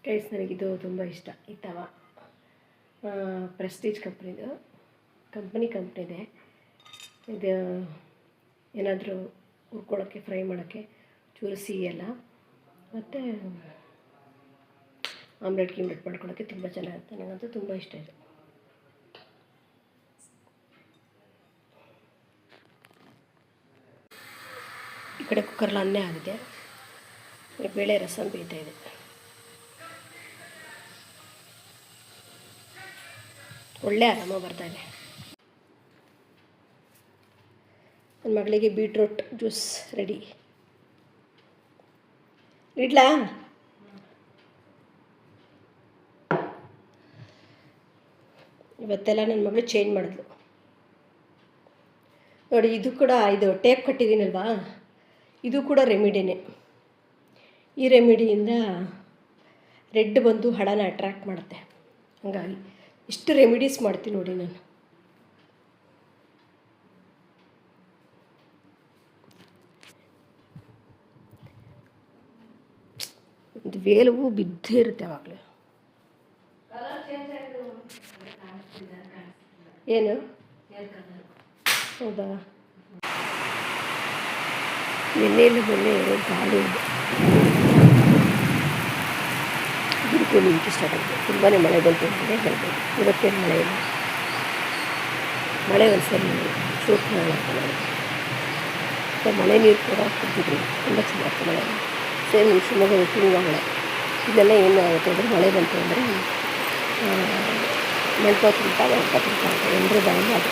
Guys, ನನಗಿದು ತುಂಬ ಇಷ್ಟ. ಈ ತವ ಪ್ರೆಸ್ಟೀಜ್ ಕಂಪ್ನಿದೆ. ಇದು ಏನಾದರೂ ಹುರ್ಕೊಳ್ಳೋಕ್ಕೆ, ಫ್ರೈ ಮಾಡೋಕ್ಕೆ ಚೂರು ಸಿಹಿಯಲ್ಲ, ಮತ್ತು ಆಮ್ಲೆಟ್ ಮಾಡ್ಕೊಳ್ಳೋಕ್ಕೆ ತುಂಬ ಚೆನ್ನಾಗಿರುತ್ತೆ. ನನಗಂತೂ ತುಂಬ ಇಷ್ಟ ಇದು. ಈ ಕಡೆ ಕುಕ್ಕರ್ಲಿ ಅನ್ನೇ ಆಗಿದೆ, ಬೇಳೆ ರಸಂ ಬೇಯ್ತಾ ಇದೆ. ಒಳ್ಳೆ ಆರಾಮ ಬರ್ತಾಯಿದೆ. ನನ್ನ ಮಗಳಿಗೆ ಬೀಟ್ರೂಟ್ ಜ್ಯೂಸ್ ರೆಡಿ. ಇಡ್ಲಾ? ಇವತ್ತೆಲ್ಲ ನನ್ನ ಮಗಳು ಚೇಂಜ್ ಮಾಡಿದ್ಲು ನೋಡಿ. ಇದು ಕೂಡ ಇದು ಟೇಪ್ ಕಟ್ಟಿದ್ದೀನಲ್ವಾ, ಇದು ಕೂಡ ರೆಮಿಡಿನೇ. ಈ ರೆಮಿಡಿಯಿಂದ ರೆಡ್ ಬಂದು ಹಳನ ಅಟ್ರ್ಯಾಕ್ಟ್ ಮಾಡುತ್ತೆ. ಹಾಗಾಗಿ ಇಷ್ಟು ರೆಮಿಡೀಸ್ ಮಾಡ್ತೀನಿ ನೋಡಿ ನಾನು. ಒಂದು ವೇಲವು ಬಿದ್ದೇ ಇರುತ್ತೆ ಆವಾಗಲೇ. ಏನು? ಹೌದಾ? ಮೊನ್ನೆ ಗಾಳಿ ಬಿರುಕು ನಿಂತು ಸ್ಟಾರ್ಟ್ ಆಗಿದೆ. ತುಂಬಾ ಮಳೆ ಬಂತು ಅಂತಲೇ ಹೇಳ್ಬೋದು. ಇವತ್ತೇನು ಮಳೆ ಇಲ್ಲ. ಮಳೆ ಒಂದ್ಸರಿ ಶೂಟ್ ಮಾಡೋಣ. ಮಳೆ ನೀರು ಕೂಡ ಕುಡಿದ್ವಿ, ತುಂಬ ಚೆನ್ನಾಗಿತ್ತು ಮಳೆ. ಸೇಮ್ ಶಿವಮೊಗ್ಗ ಉಪ್ಪಿನ ಮಳೆ. ಇದೆಲ್ಲ ಏನು ಆಗುತ್ತೆ ಅಂದರೆ, ಮಳೆ ಬಂತು ಅಂದರೆ ಮಂಟಪ ಅಂತ ಎಲ್ಲರೂ ಬಾಯಲ್ಲಿ ಅದು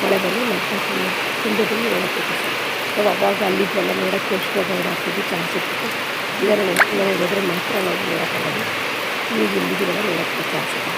ಮಳೆ ಬಂದು ಮಂಟಪ ತುಂಬಿದ್ದು ನೋಡೋಕ್ಕೆ ನಾವು ಅವಾಗ ಅಲ್ಲಿದ್ದೆಲ್ಲ ನೋಡೋಕ್ಕೆ ಎಷ್ಟು ಆಗ್ತಿದ್ದು ಚಾನ್ಸ್ ಇರ್ತಿತ್ತು. ಇದರ ಮಳೆ ಹೋದರೆ ಮಾತ್ರ ನಾವು ನೋಡೋಕ್ಕಾಗೋದು. ಈಗ ಇಲ್ಲಿಗೆಲ್ಲ ನೋಡೋಕ್ಕೆ ಚಾನ್ಸ್ ಇದೆ.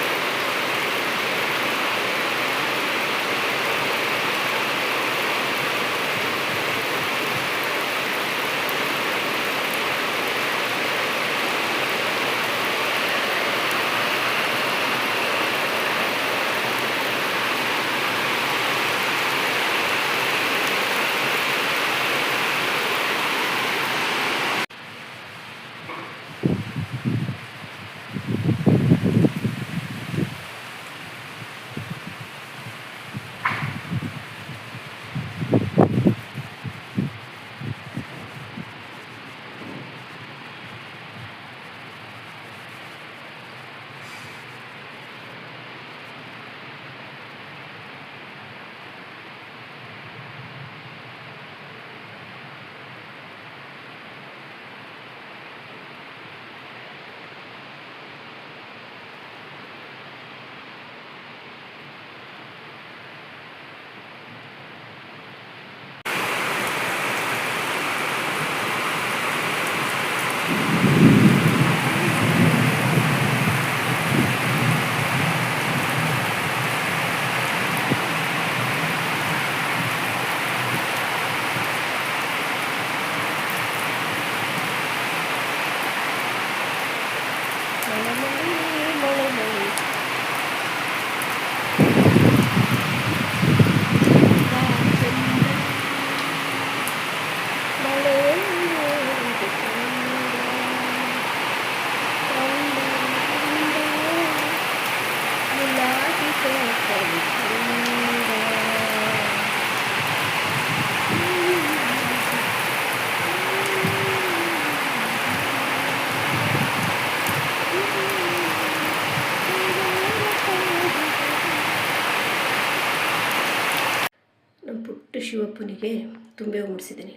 ನಮ್ಮ ಪುಟ್ಟ ಶಿವಪ್ಪನಿಗೆ ತುಂಬೆ ಮುಡಿಸಿದ್ದೀನಿ.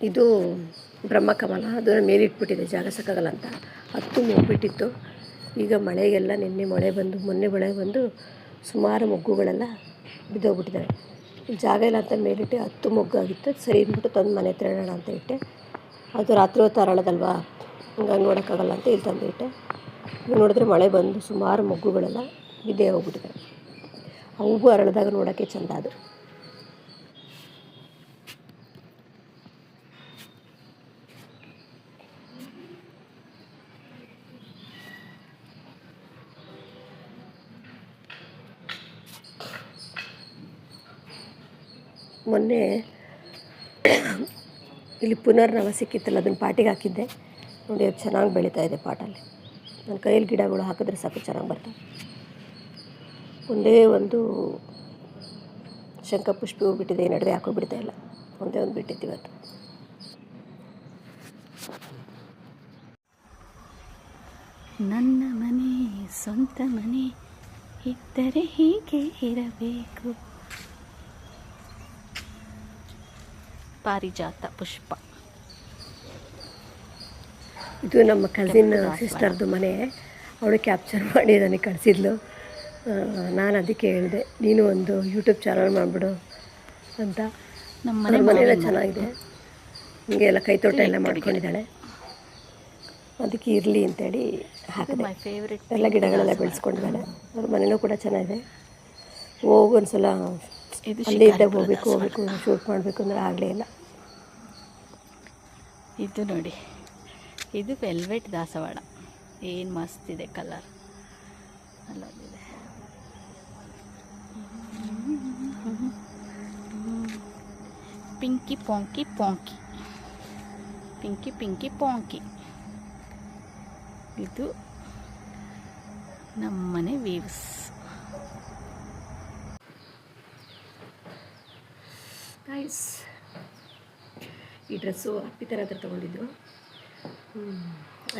ಇದು ಬ್ರಹ್ಮಕಮಲ, ಅದನ್ನು ಮೇಲಿಟ್ಬಿಟ್ಟಿದೆ, ಜಾಗ ಸಾಕಾಗಲ್ಲ ಅಂತ. ಹತ್ತು ಮುಗ್ಬಿಟ್ಟಿತ್ತು. ಈಗ ಮಳೆಗೆಲ್ಲ ಮೊನ್ನೆ ಮಳೆ ಬಂದು ಸುಮಾರು ಮೊಗ್ಗುಗಳೆಲ್ಲ ಬಿದ್ದೋಗ್ಬಿಟ್ಟಿದ್ದಾವೆ. ಜಾಗ ಇಲ್ಲ ಅಂತ ಮೇಲಿಟ್ಟೆ. 10 ಮೊಗ್ಗಾಗಿತ್ತು. ಸರಿ ಅಂದ್ಬಿಟ್ಟು ತಂದು ಮನೆ ಹತ್ರ ಇಡೋಣ ಅಂತ ಇಟ್ಟೆ. ಅದು ರಾತ್ರಿ ಹೊತ್ತು ಅರಳೋದಲ್ವಾ, ಹಂಗಾಗಿ ನೋಡೋಕ್ಕಾಗಲ್ಲ ಅಂತ ಇಲ್ಲಿ ತಂದು ಇಟ್ಟೆ. ನೋಡಿದ್ರೆ ಮಳೆ ಬಂದು ಸುಮಾರು ಮೊಗ್ಗುಗಳೆಲ್ಲ ಬಿದ್ದೇ ಹೋಗ್ಬಿಟ್ಟಿದ್ದಾವೆ. ಅವು ಅರಳಿದಾಗ ನೋಡೋಕ್ಕೆ ಚೆಂದ ಅದು. ಮೊನ್ನೆ ಇಲ್ಲಿ ಪುನರ್ನವ ಸಿಕ್ಕಿತ್ತಲ್ಲ, ಅದನ್ನು ಪಾಟಿಗೆ ಹಾಕಿದ್ದೆ ನೋಡಿ. ಅದು ಚೆನ್ನಾಗಿ ಬೆಳೀತಾ ಇದೆ ಪಾಟಲ್ಲಿ. ನನ್ನ ಕೈಯಲ್ಲಿ ಗಿಡಗಳು ಹಾಕಿದ್ರೆ ಸಾಕು, ಚೆನ್ನಾಗಿ ಬರ್ತವೆ. ಒಂದೇ ಒಂದು ಶಂಖಪುಷ್ಪಿ ಹೂ ಬಿಟ್ಟಿದೆ, ಈ ನಡುವೆ ಹಾಕೋ ಬಿಡ್ತಾ ಇಲ್ಲ. ಒಂದೇ ಒಂದು ಬಿಟ್ಟಿತ್ತು ಇವತ್ತು. ನನ್ನ ಮನೆ ಸ್ವಂತ ಮನೆ ಇದ್ದರೆ ಹೀಗೆ ಇರಬೇಕು. ಪಾರಿಜಾತ ಪುಷ್ಪ. ಇದು ನಮ್ಮ ಕಸಿನ್ ಸಿಸ್ಟರ್ದು ಮನೆ. ಅವಳು ಕ್ಯಾಪ್ಚರ್ ಮಾಡಿ ನನಗೆ ಕಳಿಸಿದ್ಲು. ನಾನು ಅದಕ್ಕೆ ಹೇಳಿದೆ, ನೀನು ಒಂದು ಯೂಟ್ಯೂಬ್ ಚಾನಲ್ ಮಾಡಿಬಿಡು ಅಂತ. ನಮ್ಮ ಮನೆಯೆಲ್ಲ ಚೆನ್ನಾಗಿದೆ, ಹಿಂಗೆ ಎಲ್ಲ ಕೈತೋಟ ಎಲ್ಲ ಮಾಡ್ಕೊಂಡಿದ್ದಾಳೆ. ಅದಕ್ಕೆ ಇರಲಿ ಅಂತೇಳಿ ಹಾಕಿದೆ. ಎಲ್ಲ ಗಿಡಗಳೆಲ್ಲ ಬೆಳೆಸ್ಕೊಂಡಿದ್ದಾಳೆ. ಅವ್ರ ಮನೆಯೂ ಕೂಡ ಚೆನ್ನಾಗಿದೆ. ಒಂದ್ಸಲ ಅಲ್ಲಿ ಇದ್ದಾಗ ಹೋಗಬೇಕು ಶೂಟ್ ಮಾಡಬೇಕು ಅಂದರೆ ಆಗಲೇ ಇಲ್ಲ. ಇದು ನೋಡಿ, ಇದು ವೆಲ್ವೆಟ್ ದಾಸವಾಳ. ಏನು ಮಸ್ತ್ ಇದೆ ಕಲರ್, ಅಲ್ಲದಿದೆ. ಪಿಂಕಿ ಪಾಂಕಿ ಪಾಂಕಿ, ಪಿಂಕಿ ಪಿಂಕಿ ಪಾಂಕಿ. ಇದು ನಮ್ಮನೆ ವೀವ್ಸ್. ಗೈಸ್, ಈ ಡ್ರೆಸ್ಸು ಅರ್ಪಿತರ ಹತ್ರ ತೊಗೊಂಡಿದ್ದು.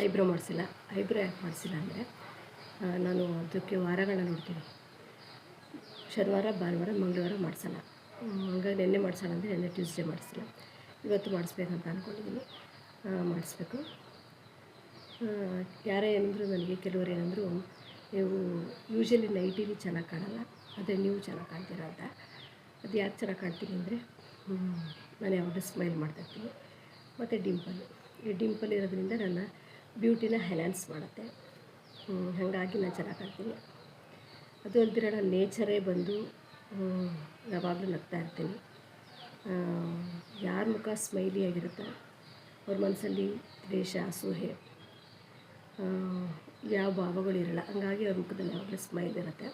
ಐಬ್ರೋ ಮಾಡಿಸಿಲ್ಲ. ಐಬ್ರೋ ಯಾಕೆ ಮಾಡಿಸಿಲ್ಲ ಅಂದರೆ, ನಾನು ಅದಕ್ಕೆ ವಾರಗಳನ್ನ ನೋಡ್ತೀನಿ. ಶನಿವಾರ, ಭಾನುವಾರ, ಮಂಗಳವಾರ ಮಾಡಿಸಲ್ಲ. ಹಂಗಾಗಿ ನೆನ್ನೆ ಮಾಡಿಸೋಣ ಅಂದರೆ ನೆನ್ನೆ ಟ್ಯೂಸ್ಡೇ ಮಾಡಿಸಿಲ್ಲ. ಇವತ್ತು ಮಾಡಿಸ್ಬೇಕಂತ ಅಂದ್ಕೊಂಡಿದ್ದೀನಿ. ಮಾಡಿಸ್ಬೇಕು. ಯಾರೇ ಏನಂದರೂ ನನಗೆ, ಕೆಲವರು ಏನಂದರು, ನೀವು ಯೂಶ್ವಲಿ ನೈಟಿಲಿ ಚೆನ್ನಾಗಿ ಕಾಣಲ್ಲ, ಆದರೆ ನೀವು ಚೆನ್ನಾಗಿ ಕಾಣ್ತೀರ ಅಂತ. ಅದು ಯಾಕೆ ಚೆನ್ನಾಗಿ ಕಾಣ್ತೀನಿ ಅಂದರೆ, ನಾನು ಯಾವಾಗಲೂ ಸ್ಮೈಲ್ ಮಾಡ್ತಾಯಿರ್ತೀನಿ. ಮತ್ತು ಈ ಡಿಂಪಲ್ ಇರೋದ್ರಿಂದ ನನ್ನ ಬ್ಯೂಟಿನ ಎನ್ಹ್ಯಾನ್ಸ್ ಮಾಡುತ್ತೆ. ಹಾಗಾಗಿ ನಾನು ಚೆನ್ನಾಗಿ ಕಾಣ್ತೀನಿ. ಅದು ಅಲ್ದಿರ ನಾನು ನೇಚರೇ ಬಂದು ಯಾವಾಗಲೂ ನಗ್ತಾ ಇರ್ತೀನಿ. ಯಾರ ಮುಖ ಸ್ಮೈಲಿಯಾಗಿರುತ್ತೋ ಅವ್ರ ಮನಸ್ಸಲ್ಲಿ ದ್ವೇಷ, ಅಸೂಹೆ, ಯಾವ ಭಾವಗಳಿರಲ್ಲ. ಹಂಗಾಗಿ ಅವ್ರ ಮುಖದಲ್ಲಿ ಯಾವಾಗಲೂ ಸ್ಮೈಲ್ ಇರುತ್ತೆ.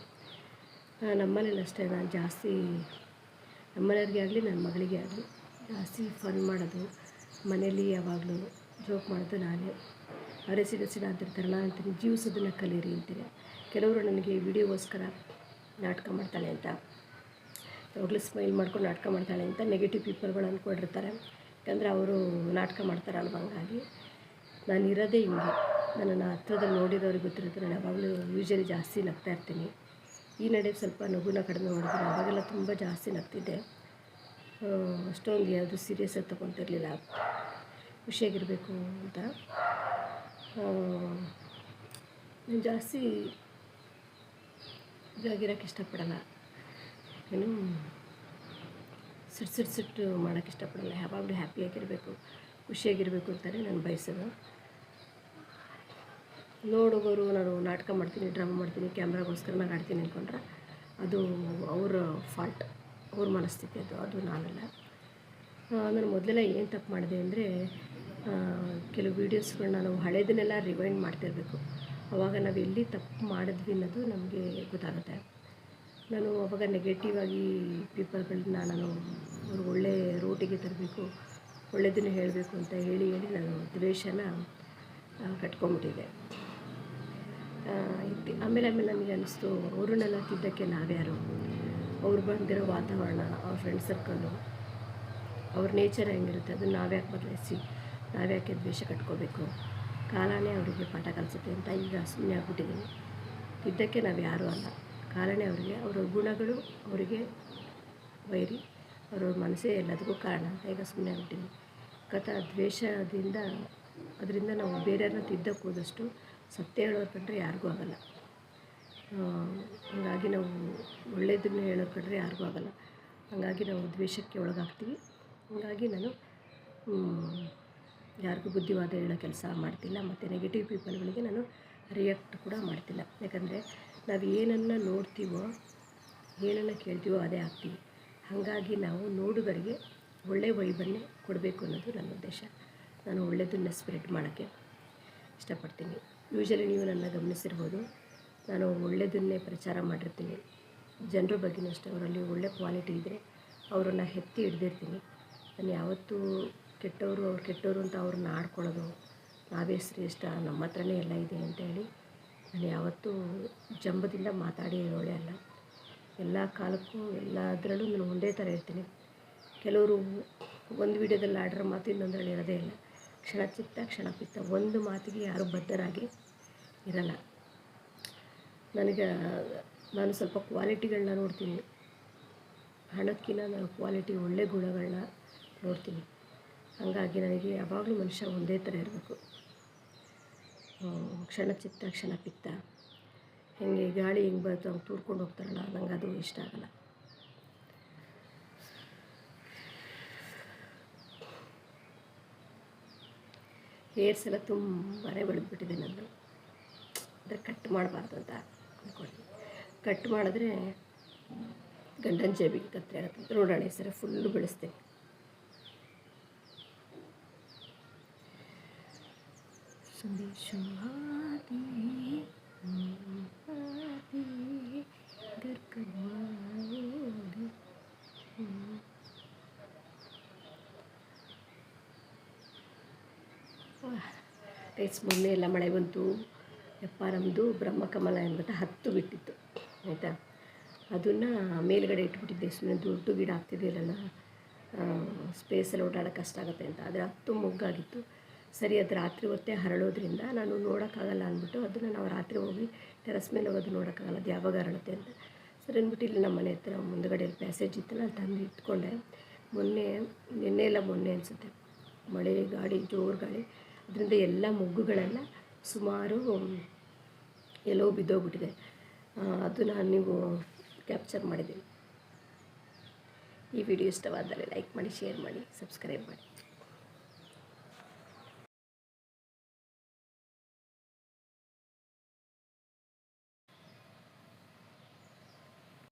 ನಮ್ಮನೇಲಿ ಅಷ್ಟೇ, ನಾನು ಜಾಸ್ತಿ ನಮ್ಮನೆಯವ್ರಿಗೆ ಆಗಲಿ ನನ್ನ ಮಗಳಿಗೆ ಆಗಲಿ ಜಾಸ್ತಿ ಫನ್ ಮಾಡೋದು, ಮನೇಲಿ ಯಾವಾಗಲೂ ಜೋಕ್ ಮಾಡೋದು ನಾನೇ. ಅವರೇ ಸಿಡ ಅಂತಿರ್ತಾರೆ. ನಾನು ಅಂತೀನಿ, ಜೀವಿಸೋದನ್ನು ಕಲೀರಿ ಅಂತೀನಿ. ಕೆಲವರು ನನಗೆ ವಿಡಿಯೋಗೋಸ್ಕರ ನಾಟಕ ಮಾಡ್ತಾಳೆ ಅಂತ, ಯಾವಾಗಲೂ ಸ್ಮೈಲ್ ಮಾಡ್ಕೊಂಡು ನಾಟಕ ಮಾಡ್ತಾಳೆ ಅಂತ ನೆಗೆಟಿವ್ ಪೀಪಲ್ಗಳು ಅಂದ್ಕೊಂಡಿರ್ತಾರೆ. ಯಾಕಂದರೆ ಅವರು ನಾಟಕ ಮಾಡ್ತಾರೆ ಅನ್ನೋ ಹಂಗಾಗಿ. ನಾನು ಇರೋದೇ ಹಿಂಗೆ. ನನ್ನನ್ನು ಹತ್ರದಲ್ಲಿ ನೋಡಿರೋರಿಗೆ ಗೊತ್ತಿರುತ್ತೆ. ನಾನು ಯಾವಾಗಲೂ ಯೂಶ್ವಲಿ ಜಾಸ್ತಿ ನಗ್ತಾ ಇರ್ತೀನಿ. ಈ ನಡೆ ಸ್ವಲ್ಪ ನಗುನ ಕಡಿಮೆ ಮಾಡಿದ್ದೀನಿ. ಅವಾಗೆಲ್ಲ ತುಂಬ ಜಾಸ್ತಿ ನಗ್ತಿದ್ದೆ. ಅಷ್ಟೊಂದು ಯಾವುದು ಸೀರಿಯಸ್ಸಾಗಿ ತೊಗೊತಿರ್ಲಿಲ್ಲ, ಖುಷಿಯಾಗಿರಬೇಕು ಅಂತ. ನಾನು ಜಾಸ್ತಿ ಇದಾಗಿರೋಕ್ಕೆ ಇಷ್ಟಪಡಲ್ಲ, ಏನು ಸಿಟ್ಟು ಮಾಡೋಕ್ಕೆ ಇಷ್ಟಪಡಲ್ಲ. ಯಾವಾಗಲೂ ಹ್ಯಾಪಿಯಾಗಿರಬೇಕು, ಖುಷಿಯಾಗಿರಬೇಕು ಅಂತಲೇ ನಾನು ಬಯಸೋದು. ನೋಡೋಗೋರು ನಾನು ನಾಟಕ ಮಾಡ್ತೀನಿ, ಡ್ರಾಮಾ ಮಾಡ್ತೀನಿ, ಕ್ಯಾಮ್ರಾಗೋಸ್ಕರ ನಾನು ಆಡ್ತೀನಿ ಅಂದ್ಕೊಂಡ್ರೆ ಅದು ಅವರ ಫಾಲ್ಟ್, ಅವ್ರ ಮನಸ್ಥಿತಿ ಅದು ನಾನಲ್ಲ. ನಾನು ಮೊದಲೆಲ್ಲ ಏನು ತಪ್ಪು ಮಾಡಿದೆ ಅಂದರೆ, ಕೆಲವು ವೀಡಿಯೋಸ್ಗಳನ್ನ ನಾವು ಹಳೇದನ್ನೆಲ್ಲ ರಿವೈಂಡ್ ಮಾಡ್ತಿರ್ಬೇಕು. ಆವಾಗ ನಾವು ಎಲ್ಲಿ ತಪ್ಪು ಮಾಡಿದ್ವಿ ಅನ್ನೋದು ನಮಗೆ ಗೊತ್ತಾಗುತ್ತೆ. ನಾನು ಆವಾಗ ನೆಗೆಟಿವ್ ಆಗಿ ಪೀಪಲ್ಗಳನ್ನ ನಾನು ಅವ್ರು ಒಳ್ಳೆ ರೋಟಿಗೆ ತರಬೇಕು, ಒಳ್ಳೆಯದನ್ನು ಹೇಳಬೇಕು ಅಂತ ಹೇಳಿ ನಾನು ದ್ವೇಷನ ಕಟ್ಕೊಂಬಿಟ್ಟಿದ್ದೆ. ಆಮೇಲೆ ನನಗೆ ಅನ್ನಿಸ್ತು, ಅವ್ರನ್ನೆಲ್ಲ ತಿದ್ದಕ್ಕೆ ನಾವ್ಯಾರು, ಅವ್ರು ಬಂದಿರೋ ವಾತಾವರಣ, ಅವ್ರ ಫ್ರೆಂಡ್ ಸರ್ಕಲ್ಲು, ಅವ್ರ ನೇಚರ್ ಹೆಂಗಿರುತ್ತೆ ಅದನ್ನು ನಾವ್ಯಾಕೆ ಬದಲಾಯಿಸಿ ನಾವ್ಯಾಕೆ ದ್ವೇಷ ಕಟ್ಕೋಬೇಕು, ಕಾಲನೇ ಅವರಿಗೆ ಪಾಠ ಕಲಿಸುತ್ತೆ ಅಂತ ಈಗ ಸುಮ್ಮನೆ ಆಗ್ಬಿಟ್ಟಿದ್ದೀನಿ. ತಿದ್ದಕ್ಕೆ ನಾವು ಯಾರೂ ಅಲ್ಲ, ಕಾಲನೇ ಅವರಿಗೆ, ಅವ್ರ ಗುಣಗಳು ಅವರಿಗೆ ವೈರಿ, ಅವ್ರವ್ರ ಮನಸ್ಸೇ ಎಲ್ಲದಕ್ಕೂ ಕಾರಣ ಅಂತ ಈಗ ಸುಮ್ಮನೆ ಆಗ್ಬಿಟ್ಟಿದ್ದೀನಿ. ಅದರಿಂದ ನಾವು ಬೇರೆಯವ್ರನ್ನ ತಿದ್ದಕ್ಕೆ ಹೋದಷ್ಟು ಸತ್ಯ ಹೇಳೋರು ಕಂಡ್ರೆ ಯಾರಿಗೂ ಆಗಲ್ಲ. ಹಾಗಾಗಿ ನಾವು ಒಳ್ಳೆಯದನ್ನು ಹೇಳೋರು ಕಂಡ್ರೆ ಯಾರಿಗೂ ಆಗಲ್ಲ. ಹಾಗಾಗಿ ನಾವು ದ್ವೇಷಕ್ಕೆ ಒಳಗಾಗ್ತೀವಿ. ಹಾಗಾಗಿ ನಾನು ಯಾರಿಗೂ ಬುದ್ಧಿವಾದ ಹೇಳೋ ಕೆಲಸ ಮಾಡ್ತಿಲ್ಲ, ಮತ್ತು ನೆಗೆಟಿವ್ ಪೀಪಲ್ಗಳಿಗೆ ನಾನು ರಿಯಾಕ್ಟ್ ಕೂಡ ಮಾಡ್ತಿಲ್ಲ. ಯಾಕಂದರೆ ನಾವು ಏನನ್ನು ನೋಡ್ತೀವೋ, ಏನನ್ನು ಕೇಳ್ತೀವೋ ಅದೇ ಆಗ್ತೀವಿ. ಹಾಗಾಗಿ ನಾವು ನೋಡುಗರಿಗೆ ಒಳ್ಳೆಯ ವೈಬನ್ನೇ ಕೊಡಬೇಕು ಅನ್ನೋದು ನನ್ನ ಉದ್ದೇಶ. ನಾನು ಒಳ್ಳೆಯದನ್ನು ಸ್ಪ್ರೆಡ್ ಮಾಡೋಕ್ಕೆ ಇಷ್ಟಪಡ್ತೀನಿ. ಯೂಶ್ವಲಿ ನೀವು ನನ್ನ ಗಮನಿಸಿರ್ಬೋದು, ನಾನು ಒಳ್ಳೆಯದನ್ನೇ ಪ್ರಚಾರ ಮಾಡಿರ್ತೀನಿ. ಜನರ ಬಗ್ಗೆನೂ ಅಷ್ಟೇ, ಅವರಲ್ಲಿ ಒಳ್ಳೆ ಕ್ವಾಲಿಟಿ ಇದ್ದರೆ ಅವರನ್ನು ಎತ್ತಿ ಹಿಡ್ದಿರ್ತೀನಿ. ನಾನು ಯಾವತ್ತೂ ಕೆಟ್ಟವರು ಅವ್ರು ಕೆಟ್ಟವರು ಅಂತ ಅವ್ರನ್ನ ಆಡ್ಕೊಳ್ಳೋದು, ನಾವೇ ಶ್ರೇಷ್ಠ, ನಮ್ಮ ಹತ್ರನೇ ಎಲ್ಲ ಇದೆ ಅಂತೇಳಿ ನಾನು ಯಾವತ್ತೂ ಜಂಬದಿಂದ ಮಾತಾಡಿ ಹೇಳೋಳೆ ಅಲ್ಲ. ಎಲ್ಲ ಕಾಲಕ್ಕೂ ಎಲ್ಲದರಲ್ಲೂ ನಾನು ಒಂದೇ ಥರ ಇರ್ತೀನಿ. ಕೆಲವರು ಒಂದು ವಿಡಿಯೋದಲ್ಲಿ ಆಡ್ರ ಮಾತು ಇನ್ನೊಂದರಲ್ಲಿ ಇರೋದೇ ಇಲ್ಲ. ಕ್ಷಣಚಿತ್ತ ಕ್ಷಣಪಿತ್ತ, ಒಂದು ಮಾತಿಗೆ ಯಾರೂ ಬದ್ಧರಾಗಿ ಇರಲ್ಲ. ನಾನು ಸ್ವಲ್ಪ ಕ್ವಾಲಿಟಿಗಳನ್ನ ನೋಡ್ತೀನಿ. ಹಣಕ್ಕಿಂತ ನಾನು ಕ್ವಾಲಿಟಿ, ಒಳ್ಳೆ ಗುಣಗಳನ್ನ ನೋಡ್ತೀನಿ. ಹಾಗಾಗಿ ನನಗೆ ಯಾವಾಗಲೂ ಮನುಷ್ಯ ಒಂದೇ ಥರ ಇರಬೇಕು. ಕ್ಷಣಚಿತ್ತ ಕ್ಷಣಪಿತ್ತ, ಹೆಂಗೆ ಗಾಳಿ ಹೆಂಗೆ ಬರುತ್ತೋ ಹಂಗೆ ತೂರ್ಕೊಂಡು ಹೋಗ್ತಾರಲ್ಲ, ನಂಗೆ ಅದು ಇಷ್ಟ ಆಗಲ್ಲ. ಹೇರ್ಸ್ ಎಲ್ಲ ತುಂಬಾ ಬೆಳೆದ್ಬಿಟ್ಟಿದೆ ನಂದು. ಅಂದರೆ ಕಟ್ ಮಾಡಬಾರ್ದು ಅಂತ ಅಂದ್ಕೊಂಡು, ಕಟ್ ಮಾಡಿದ್ರೆ ಗಂಡನ ಜೇಬಿಗೆ ಕತ್ತರಿ ಆಗುತ್ತೆ. ನೋಡೋಣ ಈ ಸರಿ ಫುಲ್ಲು ಬೆಳೆಸ್ತೀನಿ. ಗೈಸ್, ಮೊನ್ನೆ ಎಲ್ಲ ಮಳೆ ಬಂತು. ಯಪ್ಪ, ನಮ್ಮದು ಬ್ರಹ್ಮಕಮಲ ಎಂಬುತ್ತ 10 ಬಿಟ್ಟಿತ್ತು ಆಯಿತಾ. ಅದನ್ನು ಮೇಲ್ಗಡೆ ಇಟ್ಬಿಟ್ಟಿದ್ದೆ. ಸುಮ್ಮನೆ ದೊಡ್ಡ ಗಿಡ ಆಗ್ತಿದ್ದಿಲ್ಲಲ್ಲ, ಸ್ಪೇಸಲ್ಲಿ ಓಡಾಡೋಕ್ಕೆ ಕಷ್ಟ ಆಗುತ್ತೆ ಅಂತ. ಆದರೆ 10 ಮೊಗ್ಗಾಗಿತ್ತು. ಸರಿ, ಅದು ರಾತ್ರಿ ಹೊತ್ತೇ ಹರಳೋದ್ರಿಂದ ನಾನು ನೋಡೋಕ್ಕಾಗಲ್ಲ ಅಂದ್ಬಿಟ್ಟು ಅದನ್ನು ನಾವು ರಾತ್ರಿ ಹೋಗಿ ಟೆರಸ್ ಮೇಲೆ ಹೋಗೋದು ನೋಡೋಕ್ಕಾಗಲ್ಲ, ಅದು ಯಾವಾಗ ಹರಳುತ್ತೆ ಅಂತ. ಸರಿ ಅಂದ್ಬಿಟ್ಟು ಇಲ್ಲಿ ನಮ್ಮ ಮನೆ ಹತ್ರ ಮುಂದುಗಡೆ ಪ್ಯಾಸೇಜ್ ಇತ್ತಲ್ಲ, ಅಲ್ಲಿ ತಂದು ಇಟ್ಕೊಂಡೆ. ನಿನ್ನೆ ಎಲ್ಲ ಮೊನ್ನೆ ಅನಿಸುತ್ತೆ, ಮಳೆ ಗಾಳಿ, ಜೋರು ಗಾಳಿ, ಅದರಿಂದ ಎಲ್ಲ ಮೊಗ್ಗುಗಳೆಲ್ಲ ಸುಮಾರು ಎಲ್ಲವೂ ಬಿದ್ದೋಗ್ಬಿಟ್ಟಿದೆ. ಅದು ನೀವು ಕ್ಯಾಪ್ಚರ್ ಮಾಡಿದ್ದೀನಿ. ಈ ವಿಡಿಯೋ ಇಷ್ಟವಾದಲ್ಲಿ ಲೈಕ್ ಮಾಡಿ, ಶೇರ್ ಮಾಡಿ, ಸಬ್ಸ್ಕ್ರೈಬ್ ಮಾಡಿ.